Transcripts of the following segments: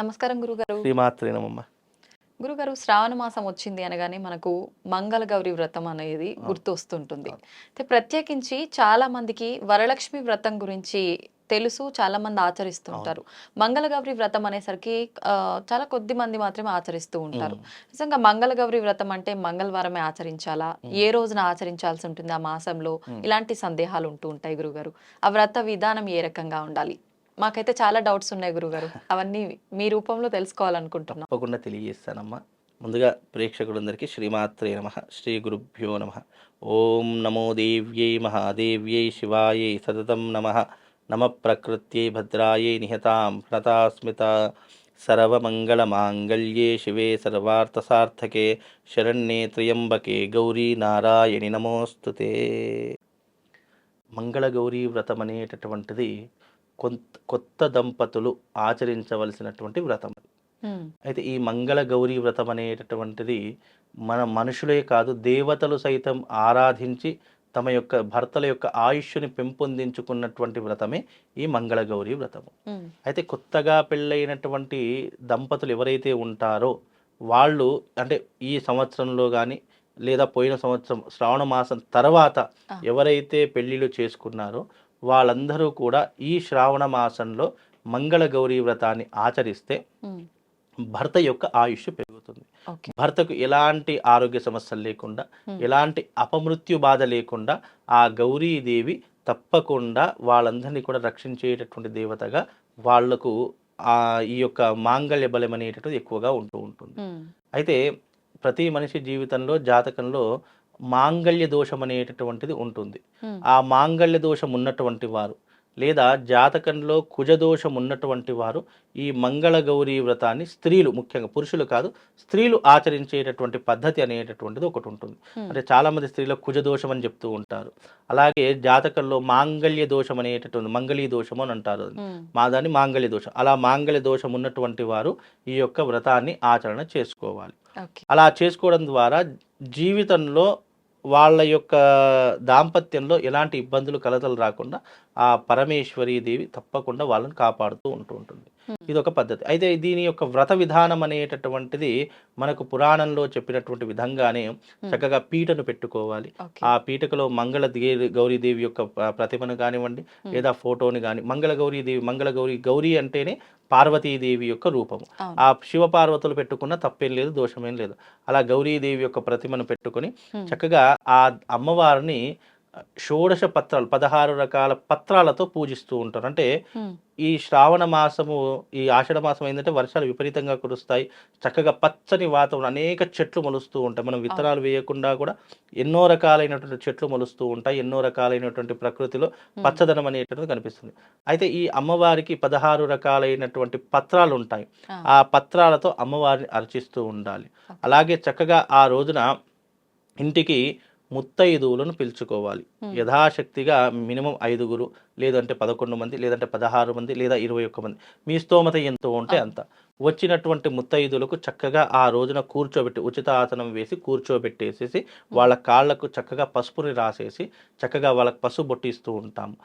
నమస్కారం గురుగారు. శ్రీమాత్రే నమమ్మ. గురుగారు, శ్రావణ మాసం వచ్చింది అనగానే మనకు మంగళగౌరి వ్రతం అనేది అవును. గుర్తొస్తుంటుంది. అవును. అయితే ప్రత్యేకించి చాలా మందికి వరలక్ష్మి వ్రతం గురించి తెలుసు. చాలా మంది అవును. ఆచరిస్తుంటారు. మంగళగౌరి వ్రతం అనేసరికి చాలా కొద్ది మంది మాత్రమే ఆచరిస్తూ ఉంటారు. హ్మ్. నిజంగా మంగళగౌరి వ్రతం అంటే మంగళవారమే ఆచరించాలా? హ్మ్. ఏ రోజున ఆచరించాల్సి ఉంటుంది ఆ మాసంలో? హ్మ్. ఇలాంటి సందేహాలు ఉంటూ ఉంటాయి గురుగారు. ఆ వ్రత విధానం ఏ రకంగా ఉండాలి? మాకైతే చాలా డౌట్స్ ఉన్నాయి గురుగారు. అవన్నీ మీ రూపంలో తెలుసుకోవాలనుకుంటున్నాం. తప్పకుండా తెలియజేస్తానమ్మా. ముందుగా ప్రేక్షకులందరికీ శ్రీమాత్రే నమః. శ్రీ గురుభ్యో నమః. ఓం నమో దేవ్యై మహాదేవ్యై శివాయై సతతం నమః. నమః ప్రకృత్యై భద్రాయై నిహతాం హ్రతాస్మిత సర్వమంగళమాంగళ్యే శివే సర్వార్థసార్థకే శరణ్యే త్ర్యంబకే గౌరీ నారాయణి నమోస్తుతే. మంగళగౌరీ వ్రతం అనేటటువంటిది కొత్త దంపతులు ఆచరించవలసినటువంటి వ్రతం. హ్మ్. అయితే ఈ మంగళ గౌరీ వ్రతం అనేటటువంటిది మన మనుషులే కాదు, దేవతలు సైతం ఆరాధించి తమ యొక్క భర్తల యొక్క ఆయుష్ని పెంపొందించుకున్నటువంటి వ్రతమే ఈ మంగళ గౌరీ వ్రతము. హ్మ్. అయితే కొత్తగా పెళ్ళైనటువంటి దంపతులు ఎవరైతే ఉంటారో వాళ్ళు, అంటే ఈ సంవత్సరంలో కానీ లేదా పోయిన సంవత్సరం శ్రావణ మాసం తర్వాత ఆ! ఎవరైతే పెళ్ళిళ్ళు చేసుకున్నారో వాళ్ళందరూ కూడా ఈ శ్రావణ మాసంలో మంగళ గౌరీ వ్రతాన్ని ఆచరిస్తే హ్మ్. భర్త యొక్క ఆయుష్ పెరుగుతుంది. ఓకే. భర్తకు ఎలాంటి ఆరోగ్య సమస్యలు లేకుండా, హ్మ్. ఎలాంటి అపమృత్యు బాధ లేకుండా ఆ గౌరీదేవి తప్పకుండా వాళ్ళందరినీ కూడా రక్షించేటటువంటి దేవతగా వాళ్లకు ఈ యొక్క మాంగళ్య బలం అనేటటువంటిది ఎక్కువగా ఉంటూ ఉంటుంది. హ్మ్. అయితే ప్రతి మనిషి జీవితంలో జాతకంలో మాంగళ్య దోషం అనేటటువంటిది ఉంటుంది. హ్మ్. ఆ మాంగళ్య దోషం ఉన్నటువంటి వారు లేదా జాతకంలో కుజదోషం ఉన్నటువంటి వారు ఈ మంగళ గౌరీ వ్రతాన్ని స్త్రీలు, ముఖ్యంగా పురుషులు కాదు, స్త్రీలు ఆచరించేటటువంటి పద్ధతి అనేటటువంటిది ఒకటి ఉంటుంది. హ్మ్. అంటే చాలామంది స్త్రీలకు కుజదోషం అని చెప్తూ ఉంటారు. అలాగే జాతకంలో మాంగళ్య దోషం అనేటటువంటి మంగళీ దోషం అని అంటారు. హ్మ్. దాన్ని మాంగళ్య దోషం. అలా మాంగళ్య దోషం ఉన్నటువంటి వారు ఈ యొక్క వ్రతాన్ని ఆచరణ చేసుకోవాలి. ఓకే. అలా చేసుకోవడం ద్వారా జీవితంలో వాళ్ళ యొక్క దాంపత్యంలో ఎలాంటి ఇబ్బందులు కలతలు రాకుండా ఆ పరమేశ్వరీ దేవి తప్పకుండా వాళ్ళని కాపాడుతూ ఉంటుంది. హ్మ్. ఇది ఒక పద్ధతి. అయితే దీని యొక్క వ్రత విధానం అనేటటువంటిది మనకు పురాణంలో చెప్పినటువంటి విధంగానే హ్మ్. చక్కగా పీటను పెట్టుకోవాలి. ఓకే. ఆ పీటకలో గౌరీదేవి యొక్క ప్రతిమను కానివ్వండి, హ్మ్. లేదా ఫోటోని కానీ, మంగళ గౌరీ అంటేనే పార్వతీదేవి యొక్క రూపము. అవును. ఆ శివపార్వతులు పెట్టుకున్న తప్పేం లేదు, దోషమేం లేదు. అలా గౌరీదేవి యొక్క ప్రతిమను పెట్టుకొని హ్మ్. చక్కగా ఆ అమ్మవారిని షోడశ పత్రాలు, 16 రకాల పత్రాలతో పూజిస్తూ ఉంటారు. అంటే హ్మ్. ఈ శ్రావణ మాసము, ఈ ఆషాఢ మాసం ఏంటంటే వర్షాలు విపరీతంగా కురుస్తాయి. చక్కగా పచ్చని వాతావరణం, అనేక చెట్లు మొలుస్తూ ఉంటాయి. మనం అవును. విత్తనాలు వేయకుండా కూడా ఎన్నో రకాలైనటువంటి చెట్లు మొలుస్తూ ఉంటాయి. ఎన్నో రకాలైనటువంటి ప్రకృతిలో హ్మ్. పచ్చదనం అనేటువంటిది కనిపిస్తుంది. అయితే ఈ అమ్మవారికి 16 రకాలైనటువంటి పత్రాలు ఉంటాయి. ఆ! ఆ పత్రాలతో అమ్మవారిని అర్చిస్తూ ఉండాలి. ఓకే. అలాగే చక్కగా ఆ రోజున ఇంటికి ముత్తైదువులను పిలుచుకోవాలి. హ్మ్. యథాశక్తిగా మినిమం 5గురు, లేదంటే 11 మంది, లేదంటే 16 మంది, లేదా 21 మంది. మీ స్తోమత ఎంతో ఉంటే అవును. అంత. వచ్చినటువంటి ముత్తైదులకు చక్కగా ఆ రోజున కూర్చోబెట్టి, ఉచిత ఆసనం వేసి కూర్చోబెట్టేసేసి హ్మ్. వాళ్ళ కాళ్ళకు చక్కగా పసుపుని రాసేసి చక్కగా వాళ్ళకి పసుపు బొట్టిస్తూ ఉంటాము.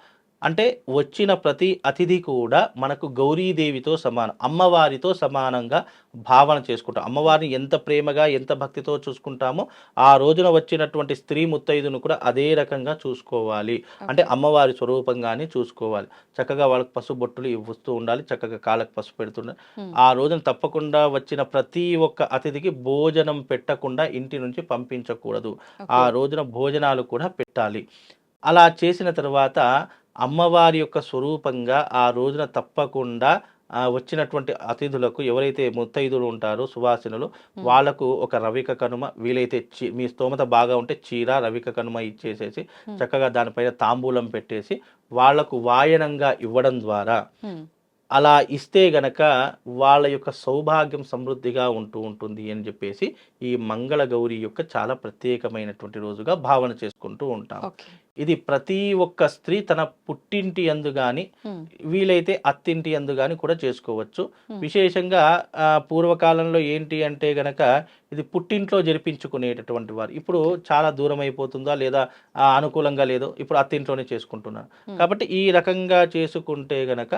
అంటే వచ్చిన ప్రతి అతిథి కూడా మనకు గౌరీదేవితో సమానం, అమ్మవారితో సమానంగా భావన చేసుకుంటాం. హ్మ్. అమ్మవారిని ఎంత ప్రేమగా, ఎంత భక్తితో చూసుకుంటామో ఆ రోజున వచ్చినటువంటి స్త్రీ ముత్తైదును కూడా అదే రకంగా చూసుకోవాలి. అంటే ఓకే. అమ్మవారి స్వరూపంగానే చూసుకోవాలి. చక్కగా వాళ్ళకి పసుపు బొట్టులు ఇవ్వుస్తూ ఉండాలి. చక్కగా కాళ్ళకి పసుపు పెడుతుండాలి. హ్మ్. ఆ రోజున తప్పకుండా వచ్చిన ప్రతి ఒక్క అతిథికి భోజనం పెట్టకుండా ఇంటి నుంచి పంపించకూడదు. ఆ ఓకే. రోజున భోజనాలు కూడా పెట్టాలి. అలా చేసిన తర్వాత అమ్మవారి యొక్క స్వరూపంగా ఆ రోజున తప్పకుండా వచ్చినటువంటి అతిథులకు, ఎవరైతే ముత్తైదులు ఉంటారో సువాసినులు, హ్మ్. వాళ్లకు ఒక రవిక కనుమ, వీలైతే మీ స్తోమత బాగా ఉంటే చీర, రవిక కనుమ ఇచ్చేసేసి హ్మ్. చక్కగా దానిపైన తాంబూలం పెట్టేసి వాళ్లకు వాయనంగా ఇవ్వడం ద్వారా, హ్మ్. అలా ఇస్తే గనక వాళ్ళ యొక్క సౌభాగ్యం సమృద్ధిగా ఉంటుంది అని చెప్పేసి ఈ మంగళ గౌరి యొక్క చాలా ప్రత్యేకమైనటువంటి రోజుగా భావన చేసుకుంటూ ఉంటాం. ఓకే. ఇది ప్రతి ఒక్క స్త్రీ తన పుట్టింటి యందు గాని వీలైతే అత్తింటి యందు గాని కూడా చేసుకోవచ్చు. విశేషంగా పూర్వకాలంలో ఏంటి అంటే గనక ఇది పుట్టింట్లో జరిపించుకునేటటువంటి వారు. ఇప్పుడు చాలా దూరం అయిపోతుందా లేదా అనుకూలంగా లేదో ఇప్పుడు అత్తింట్లోనే చేసుకుంటున్నారు. కాబట్టి ఈ రకంగా చేసుకుంటే గనక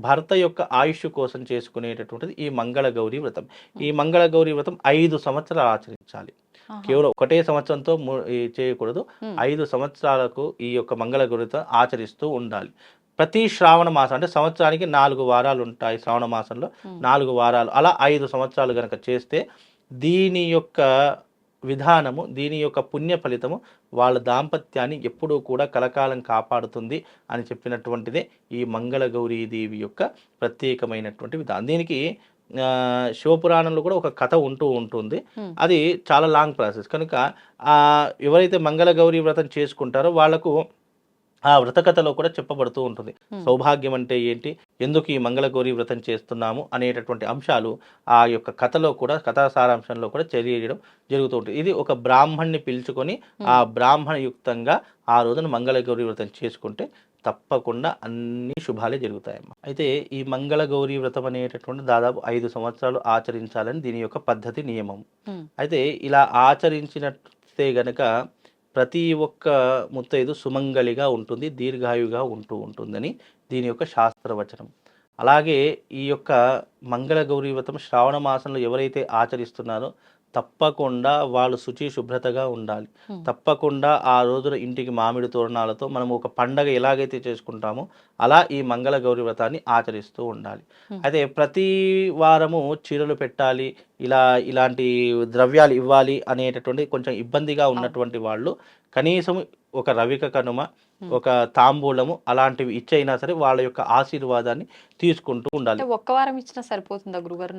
భర్త యొక్క ఆయుష్ కోసం చేసుకునేటటువంటిది ఈ మంగళ గౌరీ వ్రతం. ఈ మంగళ గౌరీ వ్రతం 5 సంవత్సరాలు ఆచరించాలి. కేవలం ఒకటే సంవత్సరంతో చేయకూడదు. 5 సంవత్సరాలకు ఈ యొక్క మంగళ గౌరీ వ్రతం ఆచరిస్తూ ఉండాలి. ప్రతి శ్రావణ మాసం అంటే సంవత్సరానికి 4 వారాలు ఉంటాయి. శ్రావణ మాసంలో 4 వారాలు అలా 5 సంవత్సరాలు కనుక చేస్తే దీని యొక్క విధానము, దీని యొక్క పుణ్య ఫలితము వాళ్ళ దాంపత్యాన్ని ఎప్పుడూ కూడా కలకాలం కాపాడుతుంది అని చెప్పినటువంటిదే ఈ మంగళ గౌరీదేవి యొక్క ప్రత్యేకమైనటువంటి విధానం. దీనికి శివపురాణంలో కూడా ఒక కథ ఉంటూ ఉంటుంది. అది చాలా లాంగ్ ప్రాసెస్ కనుక ఎవరైతే మంగళ గౌరీ వ్రతం చేసుకుంటారో వాళ్లకు ఆ వ్రతకథలో కూడా చెప్పబడుతూ ఉంటుంది. సౌభాగ్యం అంటే ఏంటి, ఎందుకు ఈ మంగళగౌరీ వ్రతం చేస్తున్నాము అనేటటువంటి అంశాలు ఆ యొక్క కథలో కూడా, కథా సారాంశంలో కూడా తెలియజేయడం జరుగుతూ ఉంటుంది. ఇది ఒక బ్రాహ్మణ్ణి పిలుచుకొని ఆ బ్రాహ్మణ యుక్తంగా ఆ రోజున మంగళగౌరీ వ్రతం చేసుకుంటే తప్పకుండా అన్ని శుభాలే జరుగుతాయమ్మా. అయితే ఈ మంగళగౌరీ వ్రతం అనేటటువంటి దాదాపు 5 సంవత్సరాలు ఆచరించాలని దీని యొక్క పద్ధతి, నియమం. అయితే ఇలా ఆచరించినట్టే గనక ప్రతి ఒక్క ముత్తైదు సుమంగళిగా ఉంటుంది, దీర్ఘాయుగా ఉంటుందని దీని యొక్క శాస్త్రవచనం. అలాగే ఈ యొక్క మంగళ గౌరీ వ్రతం శ్రావణ మాసంలో ఎవరైతే ఆచరిస్తున్నారో తప్పకుండా వాళ్ళు శుచి శుభ్రతగా ఉండాలి. తప్పకుండా ఆ రోజున ఇంటికి మామిడి తోరణాలతో మనం ఒక పండగ ఎలాగైతే చేసుకుంటామో అలా ఈ మంగళ గౌరీ వ్రతాన్ని ఆచరిస్తూ ఉండాలి. అయితే ప్రతి వారము చీరలు పెట్టాలి, ఇలాంటి ద్రవ్యాలు ఇవ్వాలి అనేటటువంటి కొంచెం ఇబ్బందిగా ఉన్నటువంటి వాళ్ళు కనీసం ఒక రవిక కనుమ, ఒక తాంబూలము అలాంటివి ఇచ్చైనా సరే వాళ్ళ యొక్క ఆశీర్వాదాన్ని తీసుకుంటూ ఉండాలి. ఒక్క వారం ఇచ్చినా సరిపోతుందా గురుగారు?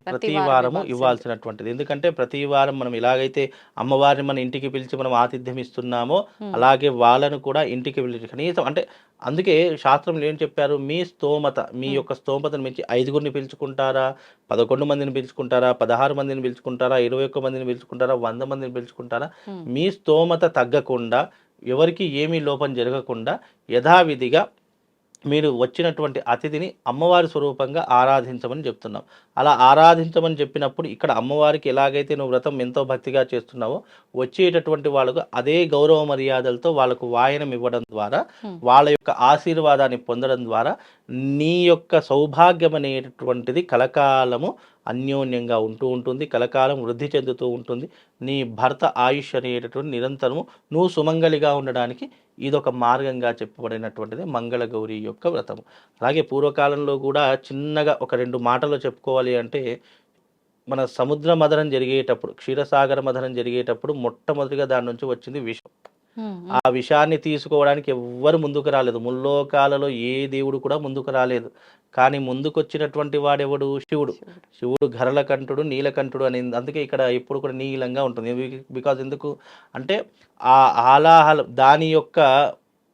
ప్రతి వారము ఇవ్వాల్సినటువంటిది. ఎందుకంటే ప్రతి వారం మనం ఎలాగైతే అమ్మవారిని మన ఇంటికి పిలిచి మనం ఆతిథ్యం ఇస్తున్నామో అలాగే వాళ్ళను కూడా ఇంటికి పిలిచి కనీసం అంటే అందుకే శాస్త్రంలో ఏం చెప్పారు, మీ స్తోమత, మీ యొక్క స్తోమతను మించి 5గురిని పిలుచుకుంటారా, 11 మందిని పిలుచుకుంటారా, 16 మందిని పిలుచుకుంటారా, 21 మందిని పిలుచుకుంటారా, 100 మందిని పిలుచుకుంటారా, మీ స్తోమత తగ్గకుండా ఎవరికి ఏమీ లోపం జరగకుండా యథావిధిగా మీరు వచ్చినటువంటి అతిథిని అమ్మవారి స్వరూపంగా ఆరాధించమని చెప్తున్నాం. అలా ఆరాధించమని చెప్పినప్పుడు ఇక్కడ అమ్మవారికి ఎలాగైతే నువ్వు వ్రతం ఎంతో భక్తిగా చేస్తున్నావో వచ్చేటటువంటి వాళ్ళకు అదే గౌరవ మర్యాదలతో వాళ్ళకు వాయనం ఇవ్వడం ద్వారా, వాళ్ళ యొక్క ఆశీర్వాదాన్ని పొందడం ద్వారా నీ యొక్క సౌభాగ్యం అనేటటువంటిది కలకాలము అన్యోన్యంగా ఉంటుంది, కలకాలం వృద్ధి చెందుతూ ఉంటుంది. నీ భర్త ఆయుష్ అనేటటువంటి నిరంతరము నువ్వు సుమంగళిగా ఉండడానికి ఇదొక మార్గంగా చెప్పబడినటువంటిది మంగళ గౌరీ యొక్క వ్రతము. అలాగే పూర్వకాలంలో కూడా చిన్నగా ఒక 2 మాటలు చెప్పుకోవాలి అంటే, మన సముద్ర మథనం జరిగేటప్పుడు, క్షీరసాగర మథనం జరిగేటప్పుడు మొట్టమొదటిగా దాని నుంచి వచ్చింది విషం. ఆ విషాన్ని తీసుకోవడానికి ఎవ్వరు ముందుకు రాలేదు. ముల్లోకాలలో ఏ దేవుడు కూడా ముందుకు రాలేదు. కానీ ముందుకొచ్చినటువంటి వాడెవడు? శివుడు. శివుడు గరళకంఠుడు, నీలకంఠుడు అని అందుకే ఇక్కడ ఎప్పుడు కూడా నీలంగా ఉంటుంది. బికాజ్ ఎందుకు అంటే ఆ ఆలాహలం దాని యొక్క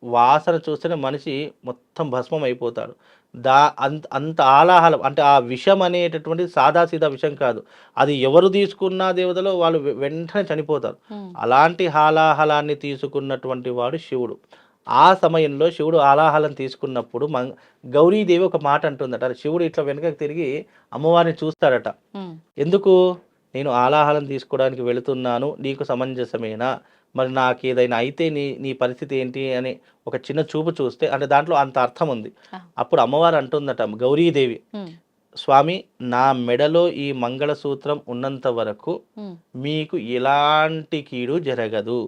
వాసన చూస్తేనే మనిషి మొత్తం భస్మం అయిపోతాడు. అంత ఆలాహలం అంటే ఆ విషం అనేటటువంటిది సాదాసీదా విషం కాదు. అది ఎవరు తీసుకున్నా దేవతలో వాళ్ళు వెంటనే చనిపోతారు. అలాంటి హాలాహలాన్ని తీసుకున్నటువంటి వాడు శివుడు. ఆ సమయంలో శివుడు ఆలాహలం తీసుకున్నప్పుడు గౌరీదేవి ఒక మాట అంటుందట. శివుడు ఇట్లా వెనకకి తిరిగి అమ్మవారిని చూస్తాడట. ఎందుకు? నేను ఆలాహలం తీసుకోవడానికి వెళుతున్నాను, నీకు సమంజసమేనా, మరి నాకు ఏదైనా అయితే నీ పరిస్థితి ఏంటి అని ఒక చిన్న చూపు చూస్తే అంటే దాంట్లో అంత అర్థం ఉంది. అప్పుడు అమ్మవారు అంటుందట గౌరీదేవి, స్వామి నా మెడలో ఈ మంగళసూత్రం ఉన్నంత వరకు మీకు ఎలాంటి కీడు జరగదు,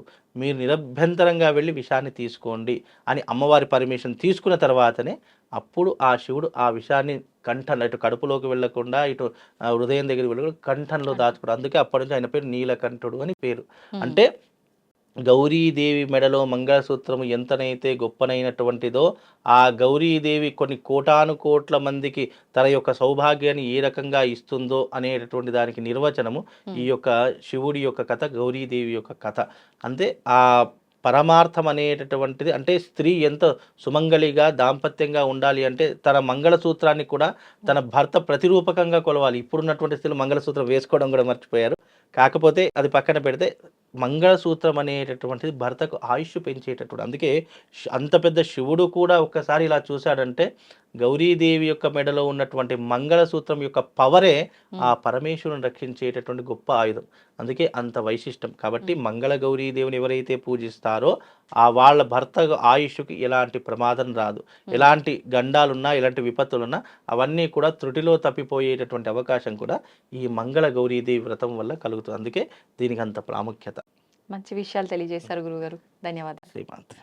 మీరు నిరభ్యంతరంగా వెళ్ళి విషాన్ని తీసుకోండి అని అమ్మవారి పర్మిషన్ తీసుకున్న తర్వాతనే అప్పుడు ఆ శివుడు ఆ విషాన్ని కంఠంలో ఇటు కడుపులోకి వెళ్ళకుండా ఇటు హృదయం దగ్గరికి వెళ్ళకుండా కంఠంలో దాచుకోవడం. అందుకే అప్పటి నుంచి ఆయన పేరు నీలకంఠుడు అని పేరు. అంటే గౌరీదేవి మెడలో మంగళసూత్రము ఎంతనైతే గొప్పనైనటువంటిదో ఆ గౌరీదేవి కొన్ని కోటాను కోట్ల మందికి తన యొక్క సౌభాగ్యాన్ని ఏ రకంగా ఇస్తుందో అనేటటువంటి దానికి నిర్వచనము ఈ యొక్క శివుడి యొక్క కథ, గౌరీదేవి యొక్క కథ. అంతే ఆ పరమార్థం అనేటటువంటిది అంటే స్త్రీ ఎంత సుమంగళిగా దాంపత్యంగా ఉండాలి అంటే తన మంగళసూత్రాన్ని కూడా తన భర్త ప్రతిరూపకంగా కొలవాలి. ఇప్పుడున్నటువంటి స్త్రీలు మంగళసూత్రం వేసుకోవడం కూడా మర్చిపోయారు. కాకపోతే అది పక్కన పెడితే మంగళసూత్రం అనేటటువంటిది భర్తకు ఆయుష్ పెంచేటటువంటి, అందుకే అంత పెద్ద శివుడు కూడా ఒక్కసారి ఇలా చూశాడంటే గౌరీదేవి యొక్క మెడలో ఉన్నటువంటి మంగళసూత్రం యొక్క పవరే ఆ పరమేశ్వరుని రక్షించేటటువంటి గొప్ప ఆయుధం. అందుకే అంత వైశిష్టం. కాబట్టి మంగళ గౌరీదేవిని ఎవరైతే పూజిస్తారో ఆ వాళ్ళ భర్త ఆయుష్కి ఎలాంటి ప్రమాదం రాదు. ఎలాంటి గండాలున్నా, ఎలాంటి విపత్తులున్నా అవన్నీ కూడా త్రుటిలో తప్పిపోయేటటువంటి అవకాశం కూడా ఈ మంగళ గౌరీదేవి వ్రతం వల్ల కలుగుతుంది. అందుకే దీనికి అంత ప్రాముఖ్యత. మంచి విషయాలు తెలియజేశారు గురుగారు. ధన్యవాదాలు. శ్రీమాంత్.